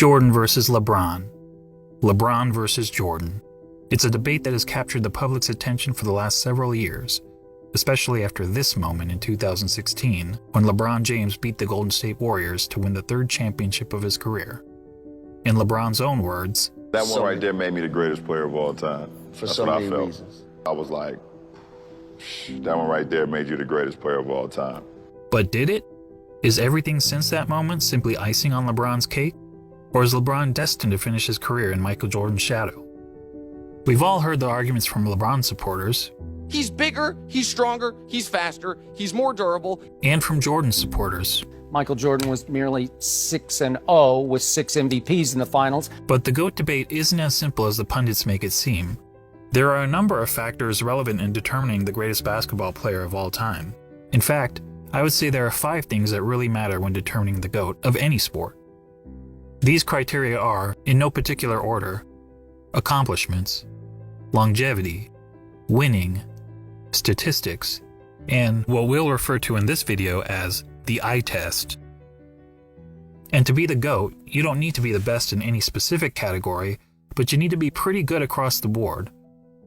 Jordan versus LeBron. LeBron versus Jordan. It's a debate that has captured the public's attention for the last several years, especially after this moment in 2016, when LeBron James beat the Golden State Warriors to win the third championship of his career. In LeBron's own words, "That one right there made me the greatest player of all time." That's so what many I felt. reasons. I was like, that one right there made you the greatest player of all time. but did it? Is everything since that moment simply icing on LeBron's cake? Or is LeBron destined to finish his career in Michael Jordan's shadow? We've all heard the arguments from LeBron supporters, He's bigger, he's stronger, he's faster, he's more durable. and from Jordan supporters. Michael Jordan was merely 6-0 with 6 MVPs in the finals. But the GOAT debate isn't as simple as the pundits make it seem. There are a number of factors relevant in determining the greatest basketball player of all time. In fact, I would say there are 5 things that really matter when determining the GOAT of any sport. These criteria are, in no particular order, accomplishments, longevity, winning, statistics, and what we'll refer to in this video as the eye test. And to be the GOAT, you don't need to be the best in any specific category, but you need to be pretty good across the board.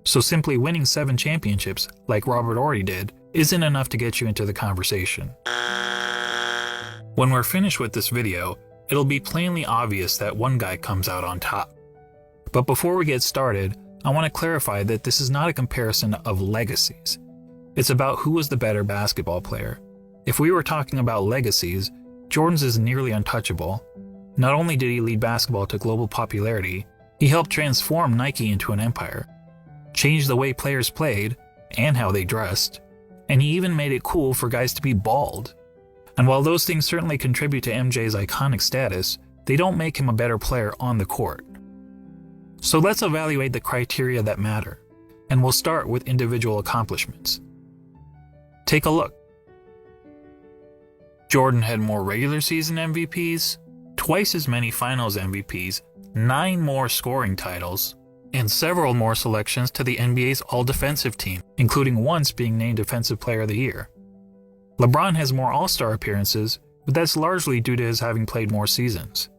So simply winning 7 championships, like Robert Horry did, isn't enough to get you into the conversation. When we're finished with this video, it'll be plainly obvious that one guy comes out on top. But before we get started, I want to clarify that this is not a comparison of legacies. It's about who was the better basketball player. If we were talking about legacies, Jordan's is nearly untouchable. Not only did he lead basketball to global popularity, he helped transform Nike into an empire, changed the way players played and how they dressed, and he even made it cool for guys to be bald. And while those things certainly contribute to MJ's iconic status, they don't make him a better player on the court. So let's evaluate the criteria that matter, and we'll start with individual accomplishments. Take a look. Jordan had more regular season MVPs, twice as many finals MVPs, 9 more scoring titles, and several more selections to the NBA's All-Defensive team, including once being named Defensive Player of the Year. LeBron has more All-Star appearances, but that's largely due to his having played more seasons.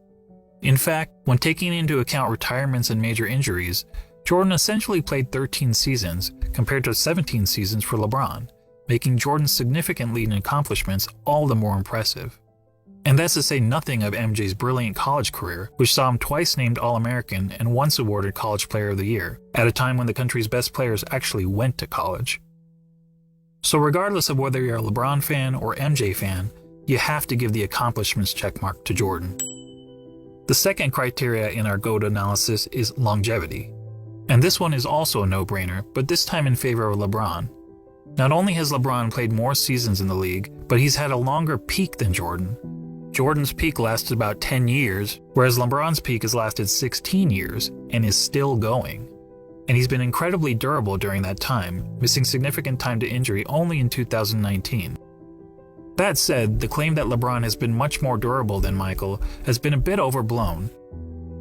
In fact, when taking into account retirements and major injuries, Jordan essentially played 13 seasons compared to 17 seasons for LeBron, making Jordan's significant lead in accomplishments all the more impressive. And that's to say nothing of MJ's brilliant college career, which saw him twice named All-American and once awarded College Player of the Year, at a time when the country's best players actually went to college. So regardless of whether you're a LeBron fan or MJ fan, you have to give the accomplishments checkmark to Jordan. The second criteria in our GOAT analysis is longevity. And this one is also a no-brainer, but this time in favor of LeBron. Not only has LeBron played more seasons in the league, but he's had a longer peak than Jordan. Jordan's peak lasted about 10 years, whereas LeBron's peak has lasted 16 years and is still going. And he's been incredibly durable during that time, missing significant time to injury only in 2019. That said, the claim that LeBron has been much more durable than Michael has been a bit overblown.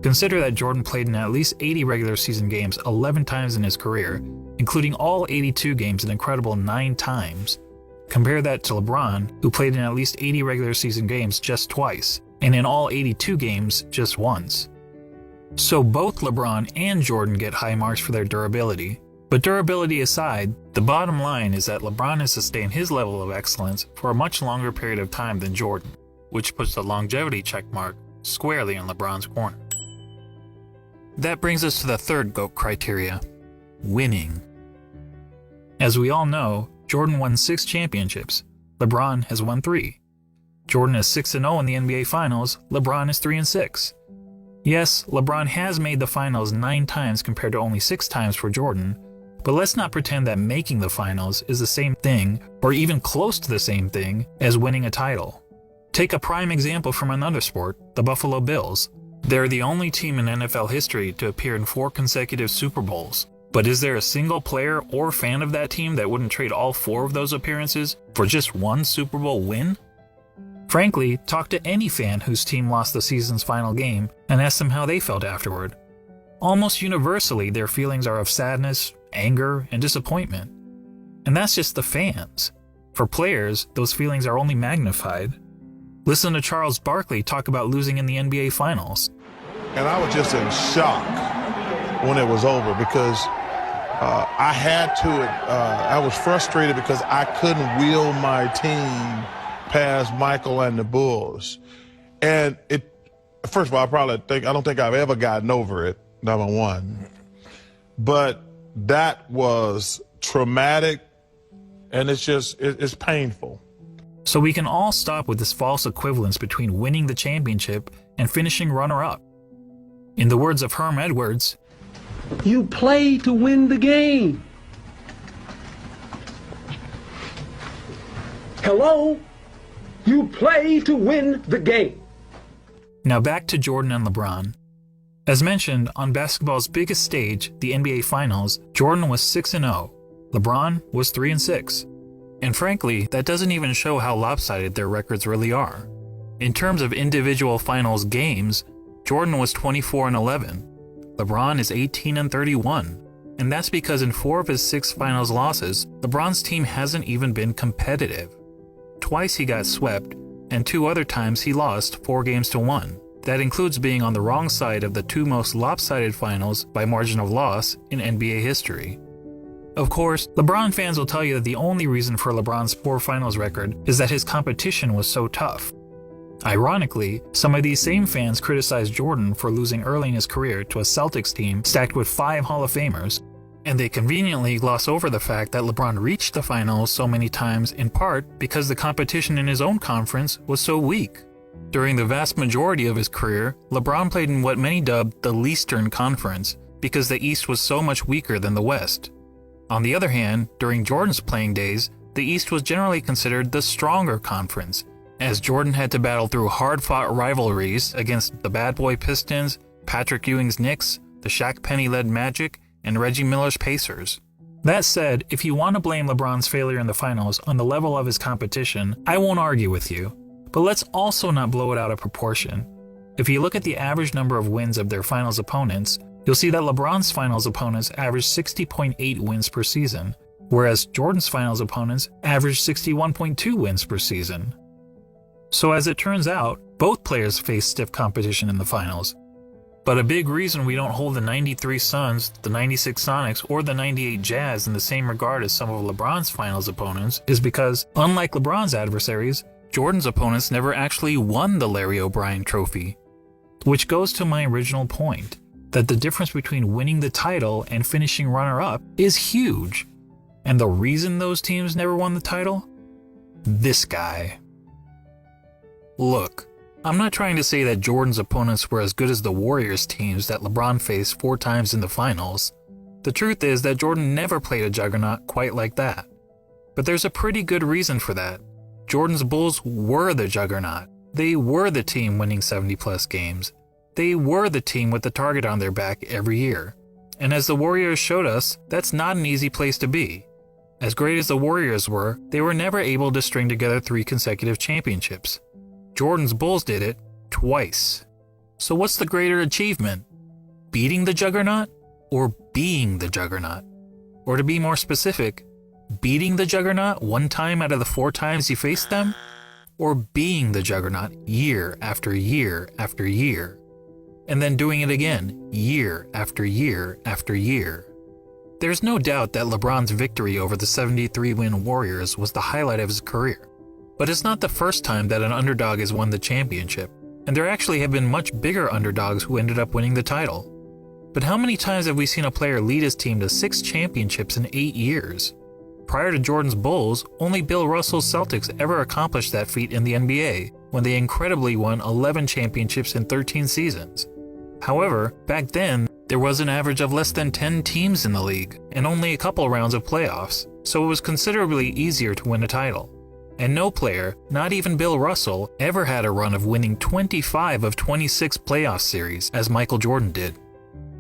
Consider that Jordan played in at least 80 regular season games 11 times in his career, including all 82 games an incredible 9 times. Compare that to LeBron, who played in at least 80 regular season games just twice, and in all 82 games just once. So both LeBron and Jordan get high marks for their durability. But durability aside, the bottom line is that LeBron has sustained his level of excellence for a much longer period of time than Jordan, which puts the longevity checkmark squarely in LeBron's corner. That brings us to the third GOAT criteria, winning. As we all know, Jordan won 6 championships, LeBron has won 3. Jordan is 6-0 in the NBA Finals, LeBron is 3-6. Yes, LeBron has made the finals 9 times compared to only 6 times for Jordan, but let's not pretend that making the finals is the same thing, or even close to the same thing, as winning a title. Take a prime example from another sport, the Buffalo Bills. They're the only team in NFL history to appear in 4 consecutive Super Bowls. But is there a single player or fan of that team that wouldn't trade all 4 of those appearances for just 1 Super Bowl win? Frankly, talk to any fan whose team lost the season's final game and ask them how they felt afterward. Almost universally, their feelings are of sadness, anger, and disappointment. And that's just the fans. For players, those feelings are only magnified. Listen to Charles Barkley talk about losing in the NBA Finals. And I was just in shock when it was over because I had to, I was frustrated because I couldn't wheel my team past Michael and the Bulls. And first of all, I don't think I've ever gotten over it, number one. But that was traumatic, and it's painful. So we can all stop with this false equivalence between winning the championship and finishing runner-up. In the words of Herm Edwards, you play to win the game. Hello? You play to win the game. Now back to Jordan and LeBron. As mentioned, on basketball's biggest stage, the NBA Finals, Jordan was 6-0. LeBron was 3-6. And frankly, that doesn't even show how lopsided their records really are. In terms of individual finals games, Jordan was 24-11. LeBron is 18-31. And that's because in 4 of his 6 finals losses, LeBron's team hasn't even been competitive. Twice he got swept, and 2 other times he lost 4-1. That includes being on the wrong side of the 2 most lopsided finals by margin of loss in NBA history. Of course, LeBron fans will tell you that the only reason for LeBron's poor finals record is that his competition was so tough. Ironically, some of these same fans criticized Jordan for losing early in his career to a Celtics team stacked with 5 Hall of Famers, and they conveniently gloss over the fact that LeBron reached the finals so many times in part because the competition in his own conference was so weak. During the vast majority of his career, LeBron played in what many dubbed the Leastern Conference because the East was so much weaker than the West. On the other hand, during Jordan's playing days, the East was generally considered the stronger conference, as Jordan had to battle through hard-fought rivalries against the Bad Boy Pistons, Patrick Ewing's Knicks, the Shaq Penny-led Magic, and Reggie Miller's Pacers. That said, if you want to blame LeBron's failure in the finals on the level of his competition, I won't argue with you. But let's also not blow it out of proportion. If you look at the average number of wins of their finals opponents, you'll see that LeBron's finals opponents averaged 60.8 wins per season, whereas Jordan's finals opponents averaged 61.2 wins per season. So as it turns out, both players faced stiff competition in the finals. But a big reason we don't hold the 93 Suns, the 96 Sonics, or the 98 Jazz in the same regard as some of LeBron's finals opponents is because, unlike LeBron's adversaries, Jordan's opponents never actually won the Larry O'Brien Trophy. Which goes to my original point, that the difference between winning the title and finishing runner-up is huge. And the reason those teams never won the title? This guy. Look, I'm not trying to say that Jordan's opponents were as good as the Warriors teams that LeBron faced 4 times in the finals. The truth is that Jordan never played a juggernaut quite like that. But there's a pretty good reason for that. Jordan's Bulls were the juggernaut. They were the team winning 70-plus games. They were the team with the target on their back every year. And as the Warriors showed us, that's not an easy place to be. As great as the Warriors were, they were never able to string together 3 consecutive championships. Jordan's Bulls did it twice. So what's the greater achievement? Beating the juggernaut or being the juggernaut? Or to be more specific, beating the juggernaut 1 time out of the 4 times you faced them? Or being the juggernaut year after year after year? And then doing it again, year after year after year. There's no doubt that LeBron's victory over the 73-win Warriors was the highlight of his career. But it's not the first time that an underdog has won the championship, and there actually have been much bigger underdogs who ended up winning the title. But how many times have we seen a player lead his team to 6 championships in 8 years? Prior to Jordan's Bulls, only Bill Russell's Celtics ever accomplished that feat in the NBA, when they incredibly won 11 championships in 13 seasons. However, back then, there was an average of less than 10 teams in the league, and only a couple rounds of playoffs, so it was considerably easier to win a title. And no player, not even Bill Russell, ever had a run of winning 25 of 26 playoff series, as Michael Jordan did.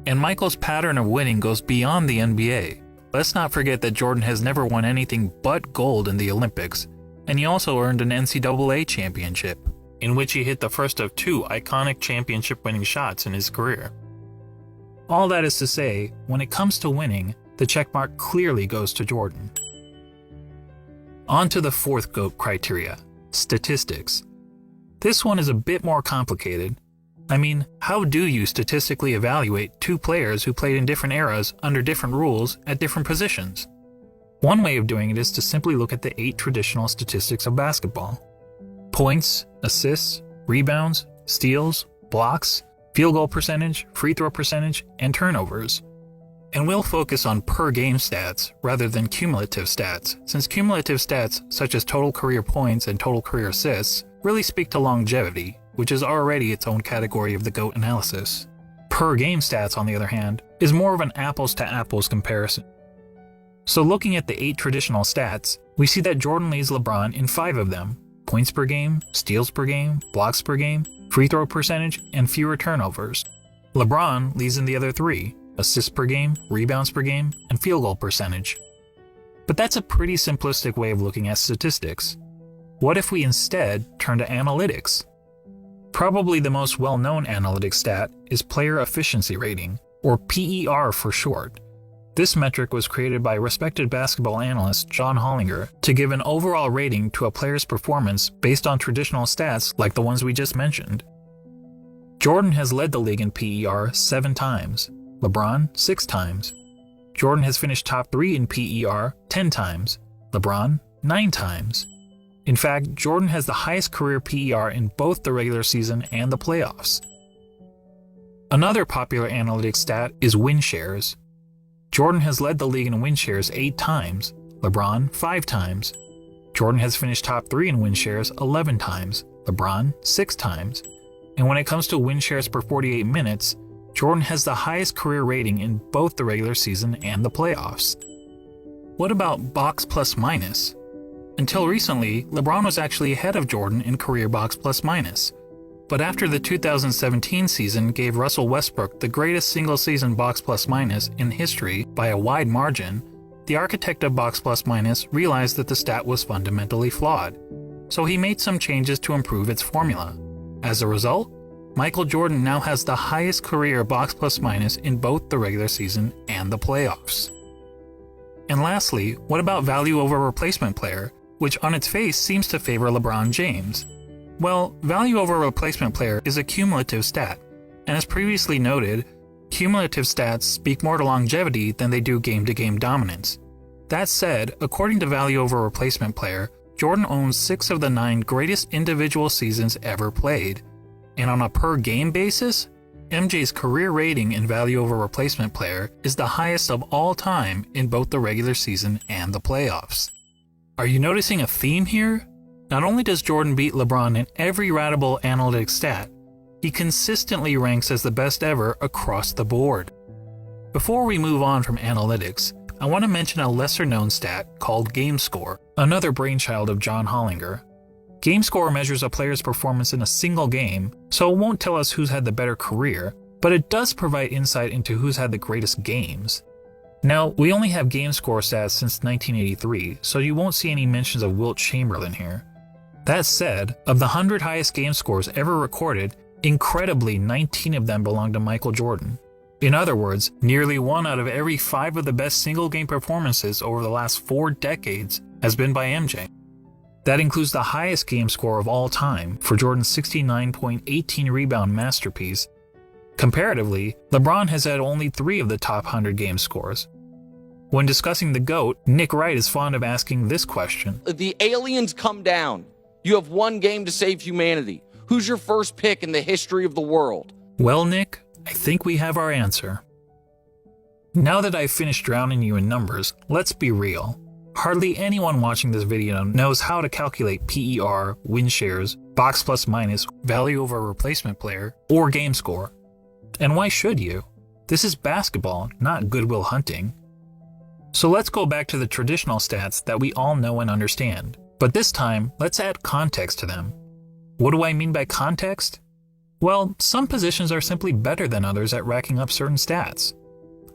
And Michael's pattern of winning goes beyond the NBA. Let's not forget that Jordan has never won anything but gold in the Olympics, and he also earned an NCAA championship, in which he hit the first of 2 iconic championship-winning shots in his career. All that is to say, when it comes to winning, the checkmark clearly goes to Jordan. On to the 4th GOAT criteria, statistics. This one is a bit more complicated. I mean, how do you statistically evaluate two players who played in different eras under different rules at different positions? One way of doing it is to simply look at the 8 traditional statistics of basketball: points, assists, rebounds, steals, blocks, field goal percentage, free throw percentage, and turnovers. And we'll focus on per game stats rather than cumulative stats, since cumulative stats such as total career points and total career assists really speak to longevity, which is already its own category of the GOAT analysis. Per game stats, on the other hand, is more of an apples to apples comparison. So looking at the 8 traditional stats, we see that Jordan leads LeBron in 5 of them: points per game, steals per game, blocks per game, free throw percentage, and fewer turnovers. LeBron leads in the other 3: assists per game, rebounds per game, and field goal percentage. But that's a pretty simplistic way of looking at statistics. What if we instead turn to analytics? Probably the most well-known analytics stat is player efficiency rating, or PER for short. This metric was created by respected basketball analyst John Hollinger to give an overall rating to a player's performance based on traditional stats like the ones we just mentioned. Jordan has led the league in PER 7 times, LeBron 6 times. Jordan has finished top 3 in PER 10 times, LeBron 9 times. In fact, Jordan has the highest career PER in both the regular season and the playoffs. Another popular analytics stat is win shares. Jordan has led the league in win shares 8 times, LeBron 5 times. Jordan has finished top 3 in win shares 11 times, LeBron 6 times. And when it comes to win shares per 48 minutes, Jordan has the highest career rating in both the regular season and the playoffs. What about box plus minus? Until recently, LeBron was actually ahead of Jordan in career box plus minus. But after the 2017 season gave Russell Westbrook the greatest single-season box plus minus in history by a wide margin, the architect of box plus minus realized that the stat was fundamentally flawed. So he made some changes to improve its formula. As a result, Michael Jordan now has the highest career box plus minus in both the regular season and the playoffs. And lastly, what about value over replacement player, which on its face seems to favor LeBron James? Well, value over replacement player is a cumulative stat, and as previously noted, cumulative stats speak more to longevity than they do game-to-game dominance. That said, according to value over replacement player, Jordan owns 6 of the 9 greatest individual seasons ever played, and on a per-game basis, MJ's career rating in value over replacement player is the highest of all time in both the regular season and the playoffs. Are you noticing a theme here? Not only does Jordan beat LeBron in every ratable analytics stat, he consistently ranks as the best ever across the board. Before we move on from analytics, I want to mention a lesser-known stat called game score, another brainchild of John Hollinger. Game score measures a player's performance in a single game, so it won't tell us who's had the better career, but it does provide insight into who's had the greatest games. Now, we only have game score stats since 1983, so you won't see any mentions of Wilt Chamberlain here. That said, of the 100 highest game scores ever recorded, incredibly 19 of them belong to Michael Jordan. In other words, nearly 1 out of every 5 of the best single-game performances over the last 4 decades has been by MJ. That includes the highest game score of all time for Jordan's 69.18 rebound masterpiece. Comparatively, LeBron has had only 3 of the top 100 game scores. When discussing the GOAT, Nick Wright is fond of asking this question. The aliens come down. You have 1 game to save humanity. Who's your first pick in the history of the world? Well, Nick, I think we have our answer. Now that I've finished drowning you in numbers, let's be real. Hardly anyone watching this video knows how to calculate PER, win shares, box plus minus, value over replacement player, or game score. And why should you? This is basketball, not Good Will Hunting. So let's go back to the traditional stats that we all know and understand. But this time, let's add context to them. What do I mean by context? Well, some positions are simply better than others at racking up certain stats.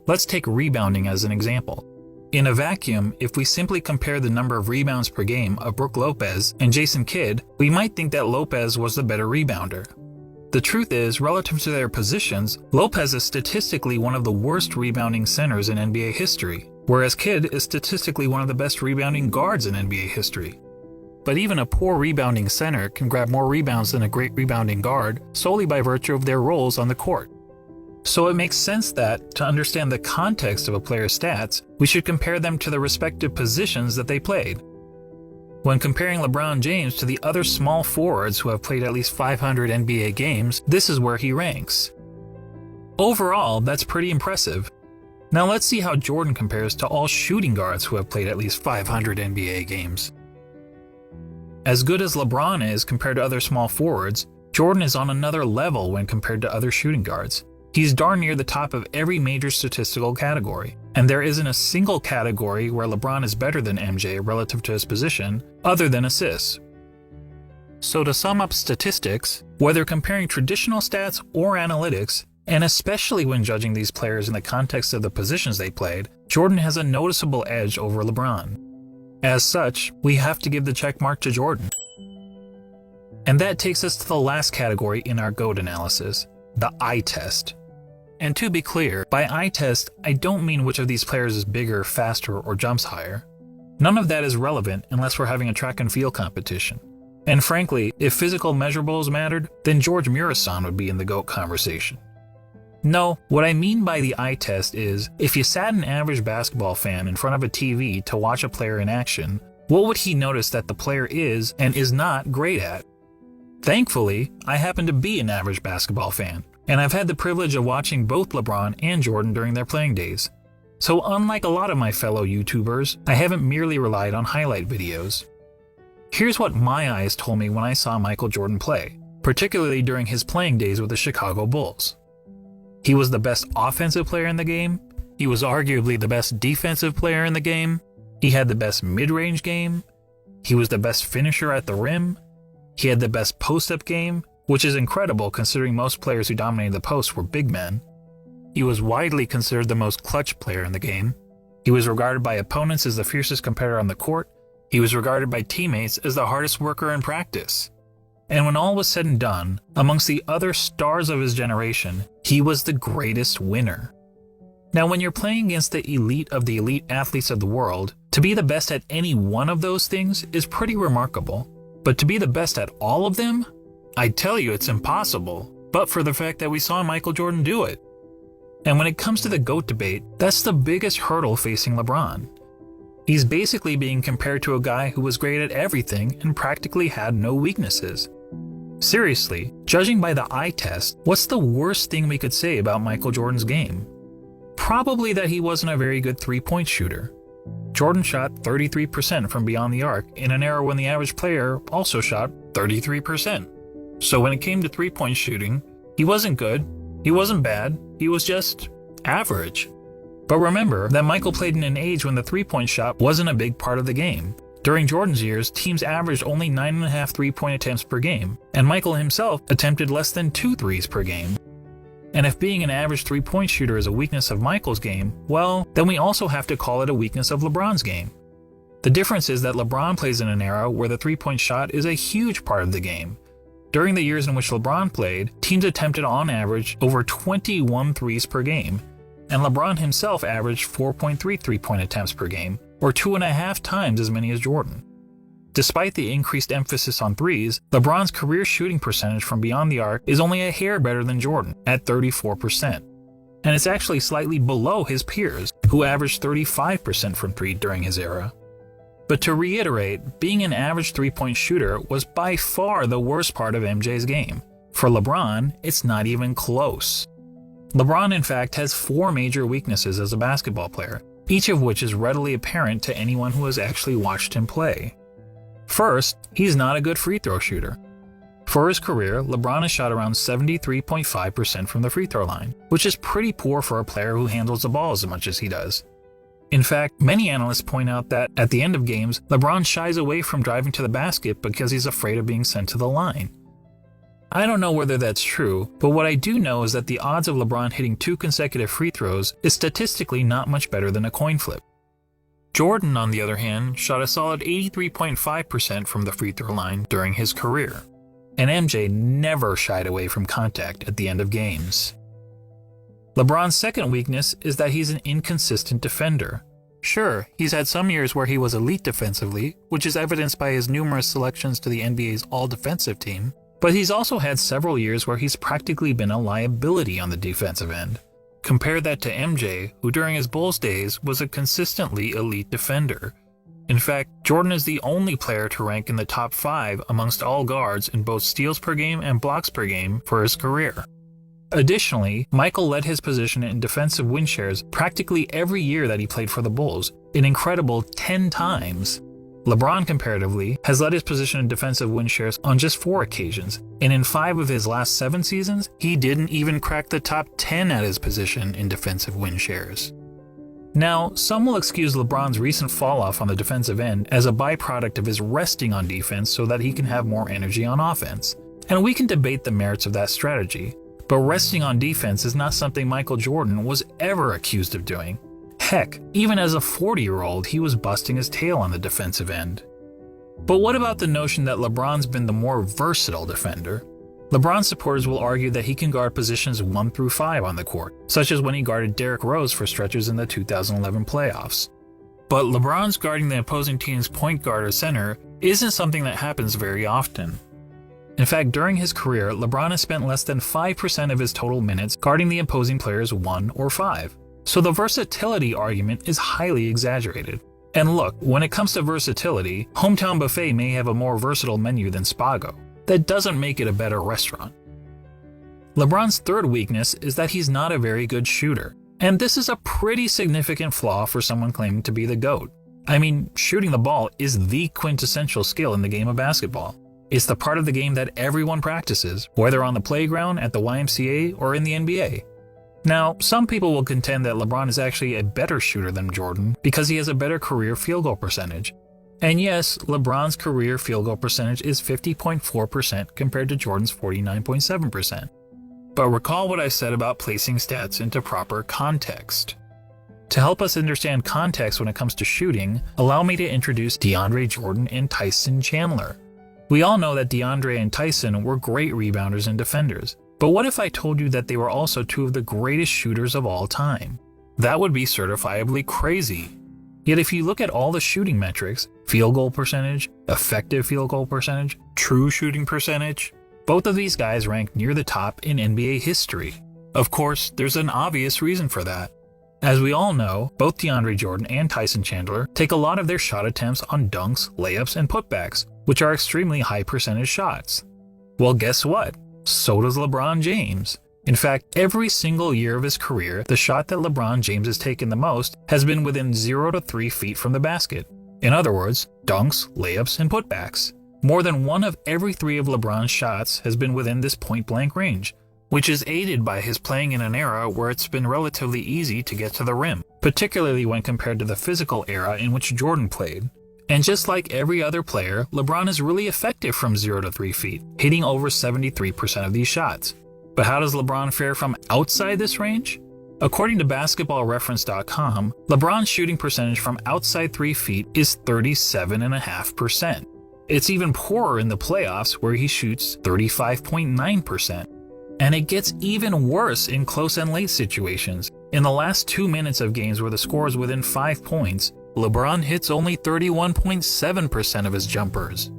Let's take rebounding as an example. In a vacuum, if we simply compare the number of rebounds per game of Brook Lopez and Jason Kidd, we might think that Lopez was the better rebounder. The truth is, relative to their positions, Lopez is statistically one of the worst rebounding centers in NBA history, whereas Kidd is statistically one of the best rebounding guards in NBA history. but even a poor rebounding center can grab more rebounds than a great rebounding guard solely by virtue of their roles on the court. So it makes sense that, to understand the context of a player's stats, we should compare them to the respective positions that they played. When comparing LeBron James to the other small forwards who have played at least 500 NBA games, this is where he ranks. Overall, that's pretty impressive. Now let's see how Jordan compares to all shooting guards who have played at least 500 NBA games. As good as LeBron is compared to other small forwards, Jordan is on another level when compared to other shooting guards. He's darn near the top of every major statistical category, and there isn't a single category where LeBron is better than MJ relative to his position, other than assists. So to sum up statistics, whether comparing traditional stats or analytics, and especially when judging these players in the context of the positions they played, Jordan has a noticeable edge over LeBron. As such, we have to give the check mark to Jordan. And that takes us to the last category in our GOAT analysis, the eye test. And to be clear, by eye test, I don't mean which of these players is bigger, faster, or jumps higher. None of that is relevant unless we're having a track and field competition. And frankly, if physical measurables mattered, then George Murasan would be in the GOAT conversation. No, what I mean by the eye test is, if you sat an average basketball fan in front of a TV to watch a player in action, what would he notice that the player is and is not great at? Thankfully, I happen to be an average basketball fan, and I've had the privilege of watching both LeBron and Jordan during their playing days. So unlike a lot of my fellow YouTubers, I haven't merely relied on highlight videos. Here's what my eyes told me when I saw Michael Jordan play, particularly during his playing days with the Chicago Bulls. He was the best offensive player in the game, he was arguably the best defensive player in the game, he had the best mid-range game, he was the best finisher at the rim, he had the best post-up game, which is incredible considering most players who dominated the post were big men. He was widely considered the most clutch player in the game. He was regarded by opponents as the fiercest competitor on the court. He was regarded by teammates as the hardest worker in practice. And when all was said and done, amongst the other stars of his generation, he was the greatest winner. Now, when you're playing against the elite of the elite athletes of the world, to be the best at any one of those things is pretty remarkable. But to be the best at all of them? I tell you it's impossible, but for the fact that we saw Michael Jordan do it. And when it comes to the GOAT debate, that's the biggest hurdle facing LeBron. He's basically being compared to a guy who was great at everything and practically had no weaknesses. Seriously, judging by the eye test, what's the worst thing we could say about Michael Jordan's game? Probably that he wasn't a very good three-point shooter. Jordan shot 33% from beyond the arc in an era when the average player also shot 33%. So when it came to three-point shooting, he wasn't good, he wasn't bad, he was just average. But remember that Michael played in an age when the three-point shot wasn't a big part of the game. During Jordan's years, teams averaged only 9.5 three-point attempts per game, and Michael himself attempted less than 2 threes per game. And if being an average three-point shooter is a weakness of Michael's game, well, then we also have to call it a weakness of LeBron's game. The difference is that LeBron plays in an era where the three-point shot is a huge part of the game. During the years in which LeBron played, teams attempted on average over 21 threes per game, and LeBron himself averaged 4.3 three-point attempts per game, or 2.5 times as many as Jordan. Despite the increased emphasis on threes, LeBron's career shooting percentage from beyond the arc is only a hair better than Jordan, at 34%. And it's actually slightly below his peers, who averaged 35% from three during his era. But to reiterate, being an average three-point shooter was by far the worst part of MJ's game. For LeBron, it's not even close. LeBron, in fact, has 4 major weaknesses as a basketball player, each of which is readily apparent to anyone who has actually watched him play. First, he's not a good free throw shooter. For his career, LeBron has shot around 73.5% from the free throw line, which is pretty poor for a player who handles the ball as much as he does. In fact, many analysts point out that, at the end of games, LeBron shies away from driving to the basket because he's afraid of being sent to the line. I don't know whether that's true, but what I do know is that the odds of LeBron hitting 2 consecutive free throws is statistically not much better than a coin flip. Jordan, on the other hand, shot a solid 83.5% from the free throw line during his career, and MJ never shied away from contact at the end of games. LeBron's second weakness is that he's an inconsistent defender. Sure, he's had some years where he was elite defensively, which is evidenced by his numerous selections to the NBA's all-defensive team, but he's also had several years where he's practically been a liability on the defensive end. Compare that to MJ, who during his Bulls days was a consistently elite defender. In fact, Jordan is the only player to rank in the top 5 amongst all guards in both steals per game and blocks per game for his career. Additionally, Michael led his position in defensive win shares practically every year that he played for the Bulls, an incredible 10 times. LeBron, comparatively, has led his position in defensive win shares on just 4 occasions, and in 5 of his last 7 seasons, he didn't even crack the top 10 at his position in defensive win shares. Now, some will excuse LeBron's recent falloff on the defensive end as a byproduct of his resting on defense so that he can have more energy on offense. And we can debate the merits of that strategy, but resting on defense is not something Michael Jordan was ever accused of doing. Heck, even as a 40-year-old, he was busting his tail on the defensive end. But what about the notion that LeBron's been the more versatile defender? LeBron supporters will argue that he can guard positions 1 through 5 on the court, such as when he guarded Derrick Rose for stretches in the 2011 playoffs. But LeBron's guarding the opposing team's point guard or center isn't something that happens very often. In fact, during his career, LeBron has spent less than 5% of his total minutes guarding the opposing players 1 or 5. So the versatility argument is highly exaggerated. And look, when it comes to versatility, Hometown Buffet may have a more versatile menu than Spago. That doesn't make it a better restaurant. LeBron's third weakness is that he's not a very good shooter. And this is a pretty significant flaw for someone claiming to be the GOAT. I mean, shooting the ball is the quintessential skill in the game of basketball. It's the part of the game that everyone practices, whether on the playground, at the YMCA, or in the NBA. Now, some people will contend that LeBron is actually a better shooter than Jordan because he has a better career field goal percentage. And yes, LeBron's career field goal percentage is 50.4% compared to Jordan's 49.7%. But recall what I said about placing stats into proper context. To help us understand context when it comes to shooting, allow me to introduce DeAndre Jordan and Tyson Chandler. We all know that DeAndre and Tyson were great rebounders and defenders. But what if I told you that they were also 2 of the greatest shooters of all time? That would be certifiably crazy. Yet if you look at all the shooting metrics, field goal percentage, effective field goal percentage, true shooting percentage, both of these guys rank near the top in NBA history. Of course, there's an obvious reason for that. As we all know, both DeAndre Jordan and Tyson Chandler take a lot of their shot attempts on dunks, layups, and putbacks, which are extremely high percentage shots. Well, guess what? So does LeBron James. In fact, every single year of his career, the shot that LeBron James has taken the most has been within 0 to 3 feet from the basket. In other words, dunks, layups, and putbacks. More than 1 of every 3 of LeBron's shots has been within this point-blank range, which is aided by his playing in an era where it's been relatively easy to get to the rim, particularly when compared to the physical era in which Jordan played. And just like every other player, LeBron is really effective from 0 to 3 feet, hitting over 73% of these shots. But how does LeBron fare from outside this range? According to basketballreference.com, LeBron's shooting percentage from outside 3 feet is 37.5%. It's even poorer in the playoffs where he shoots 35.9%. And it gets even worse in close and late situations. In the last 2 minutes of games where the score is within 5 points, LeBron hits only 31.7% of his jumpers.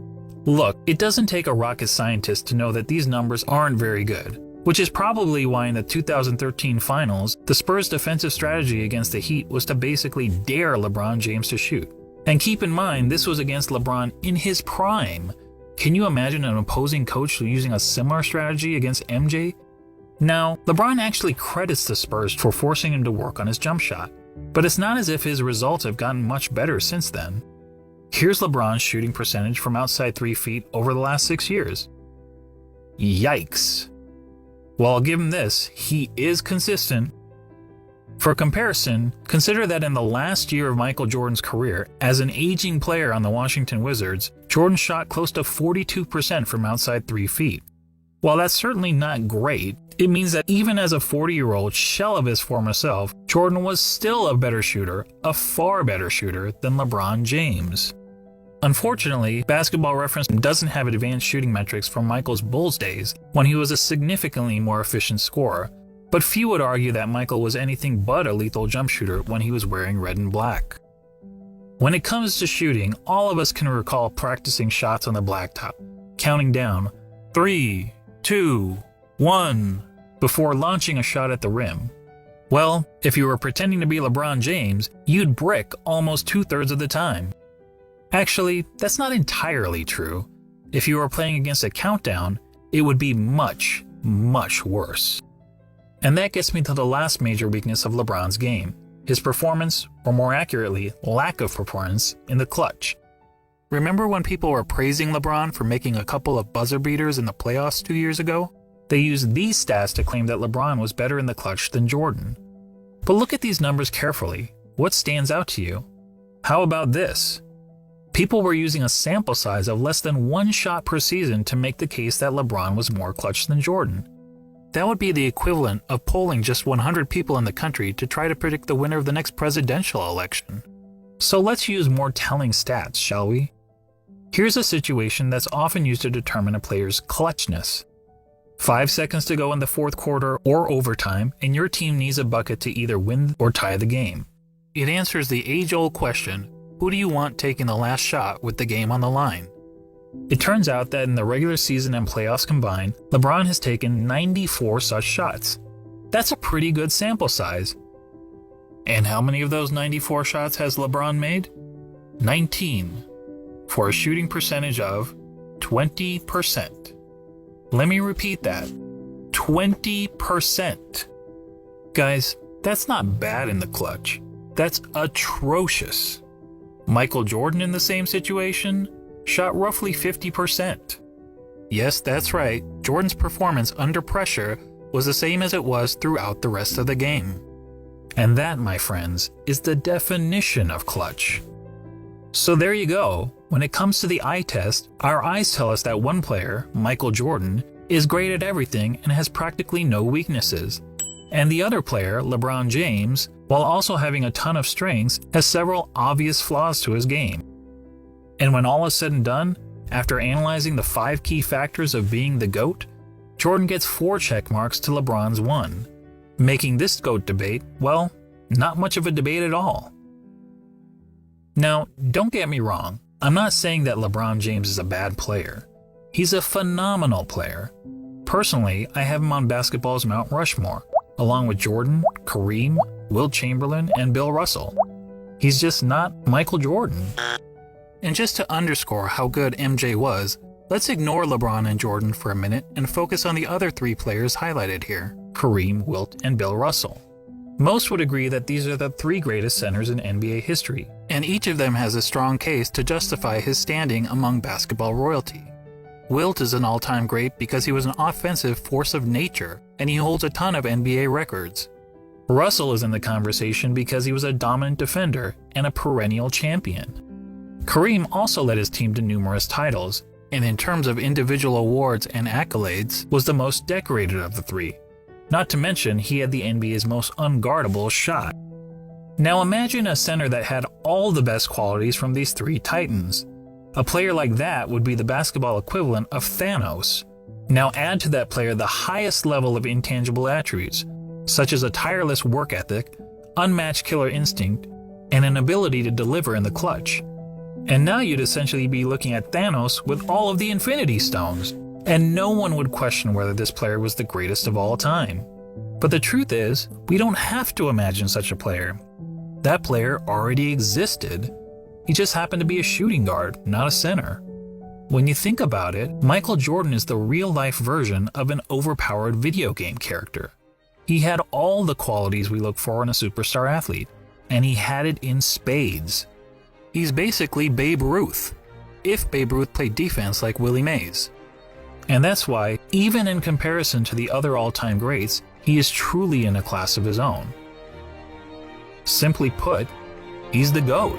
Look, it doesn't take a rocket scientist to know that these numbers aren't very good, which is probably why in the 2013 finals, the Spurs' defensive strategy against the Heat was to basically dare LeBron James to shoot. And keep in mind, this was against LeBron in his prime. Can you imagine an opposing coach using a similar strategy against MJ? Now, LeBron actually credits the Spurs for forcing him to work on his jump shot, but it's not as if his results have gotten much better since then. Here's LeBron's shooting percentage from outside 3 feet over the last 6 years. Yikes. Well, I'll give him this, he is consistent. For comparison, consider that in the last year of Michael Jordan's career, as an aging player on the Washington Wizards, Jordan shot close to 42% from outside 3 feet. While that's certainly not great, it means that even as a 40-year-old shell of his former self, Jordan was still a better shooter, a far better shooter than LeBron James. Unfortunately, Basketball Reference doesn't have advanced shooting metrics from Michael's Bulls days, when he was a significantly more efficient scorer, but few would argue that Michael was anything but a lethal jump shooter when he was wearing red and black. When it comes to shooting, all of us can recall practicing shots on the blacktop, counting down 3, 2, 1 before launching a shot at the rim. Well, if you were pretending to be LeBron James, you'd brick almost 2/3 of the time. Actually, that's not entirely true. If you were playing against a countdown, it would be much, much worse. And that gets me to the last major weakness of LeBron's game, his performance, or more accurately, lack of performance, in the clutch. Remember when people were praising LeBron for making a couple of buzzer beaters in the playoffs 2 years ago? They used these stats to claim that LeBron was better in the clutch than Jordan. But look at these numbers carefully. What stands out to you? How about this? People were using a sample size of less than 1 shot per season to make the case that LeBron was more clutch than Jordan. That would be the equivalent of polling just 100 people in the country to try to predict the winner of the next presidential election. So let's use more telling stats, shall we? Here's a situation that's often used to determine a player's clutchness. 5 seconds to go in the fourth quarter or overtime, and your team needs a bucket to either win or tie the game. It answers the age-old question, who do you want taking the last shot with the game on the line? It turns out that in the regular season and playoffs combined, LeBron has taken 94 such shots. That's a pretty good sample size. And how many of those 94 shots has LeBron made? 19, for a shooting percentage of 20%. Let me repeat that. 20%. Guys, that's not bad in the clutch. That's atrocious. Michael Jordan in the same situation shot roughly 50%. Yes, that's right. Jordan's performance under pressure was the same as it was throughout the rest of the game. And that, my friends, is the definition of clutch. So there you go. When it comes to the eye test, our eyes tell us that one player, Michael Jordan, is great at everything and has practically no weaknesses. And the other player, LeBron James, while also having a ton of strengths, has several obvious flaws to his game. And when all is said and done, after analyzing the 5 key factors of being the GOAT, Jordan gets 4 check marks to LeBron's 1, making this GOAT debate, well, not much of a debate at all. Now, don't get me wrong, I'm not saying that LeBron James is a bad player. He's a phenomenal player. Personally, I have him on basketball's Mount Rushmore, along with Jordan, Kareem, Wilt Chamberlain, and Bill Russell. He's just not Michael Jordan. And just to underscore how good MJ was, let's ignore LeBron and Jordan for a minute and focus on the other 3 players highlighted here, Kareem, Wilt, and Bill Russell. Most would agree that these are the 3 greatest centers in NBA history, and each of them has a strong case to justify his standing among basketball royalty. Wilt is an all-time great because he was an offensive force of nature, and he holds a ton of NBA records. Russell is in the conversation because he was a dominant defender and a perennial champion. Kareem also led his team to numerous titles, and in terms of individual awards and accolades, was the most decorated of the 3. Not to mention, he had the NBA's most unguardable shot. Now imagine a center that had all the best qualities from these 3 titans. A player like that would be the basketball equivalent of Thanos. Now add to that player the highest level of intangible attributes, such as a tireless work ethic, unmatched killer instinct, and an ability to deliver in the clutch. And now you'd essentially be looking at Thanos with all of the Infinity Stones, and no one would question whether this player was the greatest of all time. But the truth is, we don't have to imagine such a player. That player already existed. He just happened to be a shooting guard, not a center. When you think about it, Michael Jordan is the real-life version of an overpowered video game character. He had all the qualities we look for in a superstar athlete, and he had it in spades. He's basically Babe Ruth, if Babe Ruth played defense like Willie Mays. And that's why, even in comparison to the other all-time greats, he is truly in a class of his own. Simply put, he's the GOAT.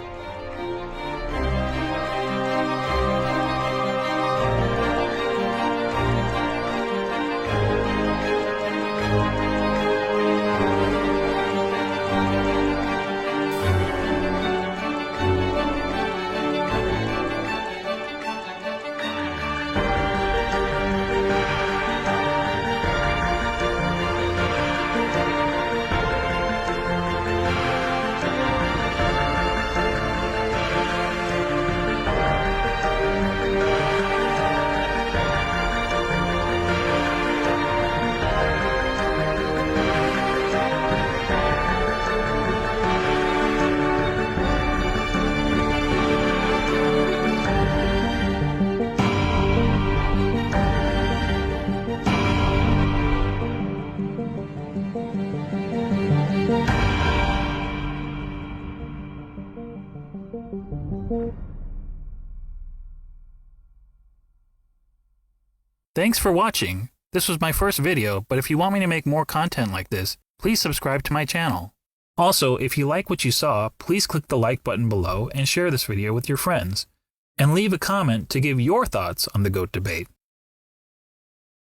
Thanks for watching. This was my first video, but if you want me to make more content like this, please subscribe to my channel. Also, if you like what you saw, please click the like button below and share this video with your friends. And leave a comment to give your thoughts on the GOAT debate.